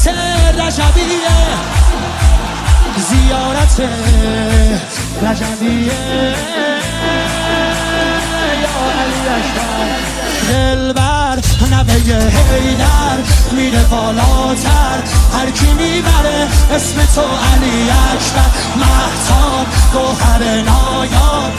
رجبیه، زیارت رجبیه. یا علی اکبر دلبر نوه حیدر میره بالاتر، هر کی میبره اسم تو علی اکبر. مهتاب گوهر نایاب